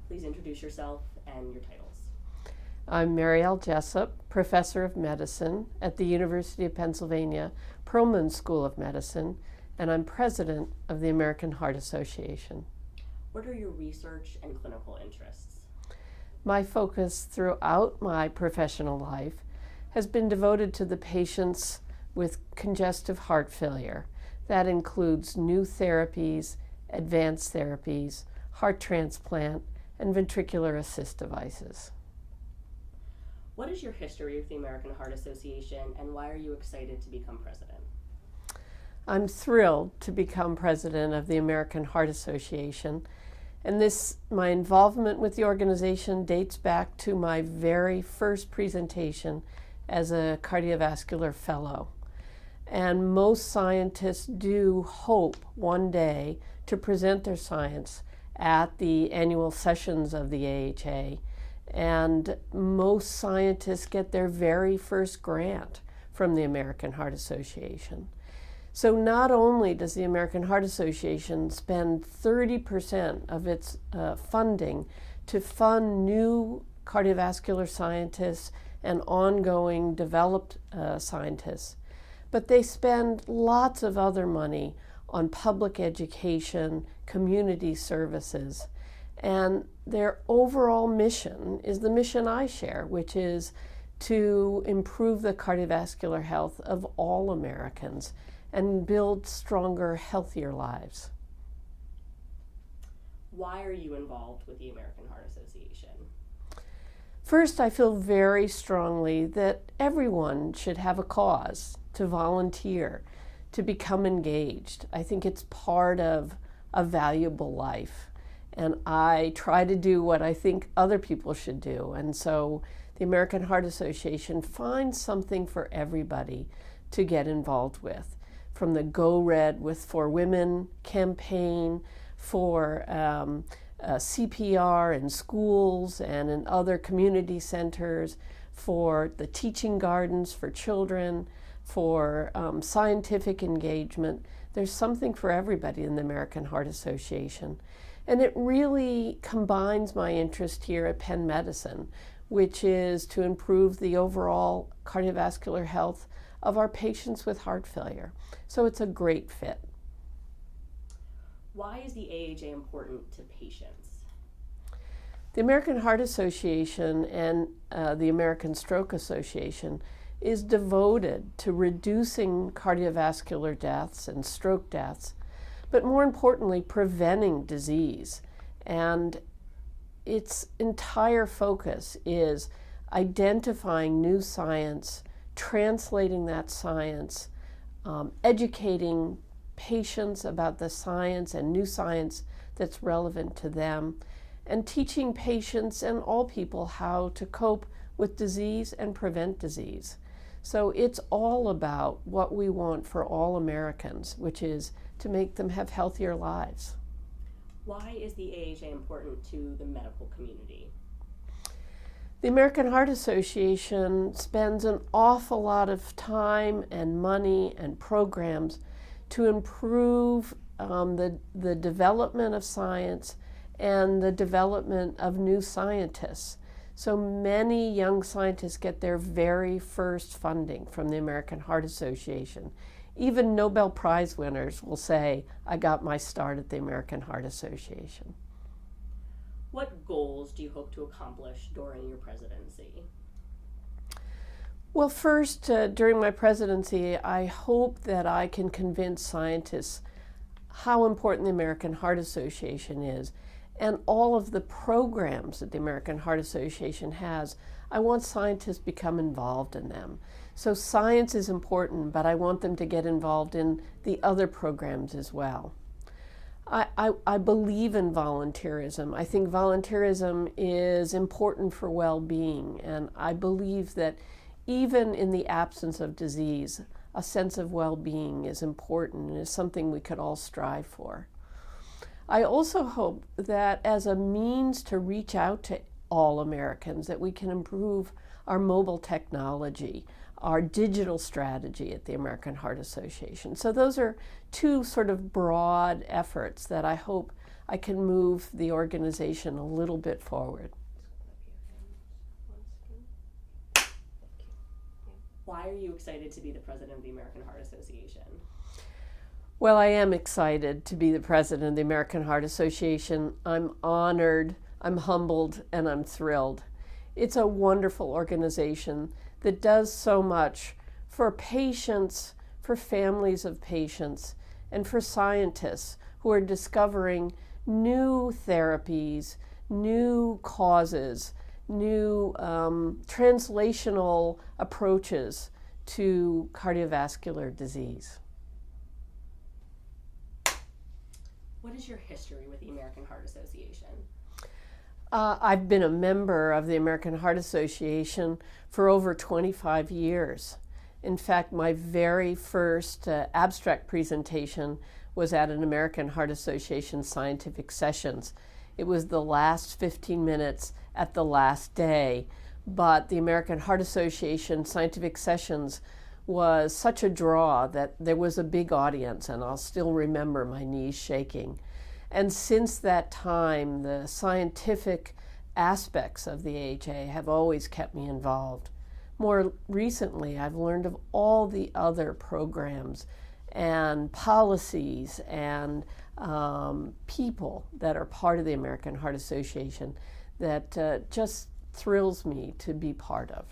Please introduce yourself and your titles. I'm Marielle Jessup, Professor of Medicine at the University of Pennsylvania Perelman School of Medicine, and I'm President of the American Heart Association. What are your research and clinical interests? My focus throughout my professional life has been devoted to the patients with congestive heart failure. That includes new therapies, advanced therapies, heart transplant, and ventricular assist devices. What is your history with the American Heart Association, and why are you excited to become president? I'm thrilled to become president of the American Heart Association, and my involvement with the organization dates back to my very first presentation as a cardiovascular fellow. And most scientists do hope one day to present their science at the annual sessions of the AHA. And most scientists get their very first grant from the American Heart Association. So not only does the American Heart Association spend 30% of its funding to fund new cardiovascular scientists and ongoing developed scientists, but they spend lots of other money on public education, community services, and their overall mission is the mission I share, which is to improve the cardiovascular health of all Americans and build stronger, healthier lives. Why are you involved with the American Heart Association? First, I feel very strongly that everyone should have a cause to volunteer, to become engaged. I think it's part of a valuable life. And I try to do what I think other people should do. And so the American Heart Association finds something for everybody to get involved with. From the Go Red for Women campaign, for CPR in schools and in other community centers, for the teaching gardens for children, for scientific engagement. There's something for everybody in the American Heart Association. And it really combines my interest here at Penn Medicine, which is to improve the overall cardiovascular health of our patients with heart failure. So it's a great fit. Why is the AHA important to patients? The American Heart Association and the American Stroke Association is devoted to reducing cardiovascular deaths and stroke deaths, but more importantly, preventing disease. And its entire focus is identifying new science, translating that science, educating patients about the science and new science that's relevant to them, and teaching patients and all people how to cope with disease and prevent disease. So it's all about what we want for all Americans, which is to make them have healthier lives. Why is the AHA important to the medical community? The American Heart Association spends an awful lot of time and money and programs to improve the development of science and the development of new scientists. So many young scientists get their very first funding from the American Heart Association. Even Nobel Prize winners will say, I got my start at the American Heart Association. What goals do you hope to accomplish during your presidency? Well, first, during my presidency, I hope that I can convince scientists how important the American Heart Association is and all of the programs that the American Heart Association has. I want scientists to become involved in them. So science is important, but I want them to get involved in the other programs as well. I believe in volunteerism. I think volunteerism is important for well-being, and I believe that even in the absence of disease, a sense of well-being is important and is something we could all strive for. I also hope that as a means to reach out to all Americans, that we can improve our mobile technology, our digital strategy at the American Heart Association. So those are two sort of broad efforts that I hope I can move the organization a little bit forward. Why are you excited to be the president of the American Heart Association? Well, I am excited to be the president of the American Heart Association. I'm honored, I'm humbled, and I'm thrilled. It's a wonderful organization that does so much for patients, for families of patients, and for scientists who are discovering new therapies, new causes, new translational approaches to cardiovascular disease. What is your history with the American Heart Association? I've been a member of the American Heart Association for over 25 years. In fact, my very first abstract presentation was at an American Heart Association scientific sessions. It was the last 15 minutes at the last day, but the American Heart Association scientific sessions was such a draw that there was a big audience, and I'll still remember my knees shaking. And since that time, the scientific aspects of the AHA have always kept me involved. More recently, I've learned of all the other programs and policies and people that are part of the American Heart Association that just thrills me to be part of.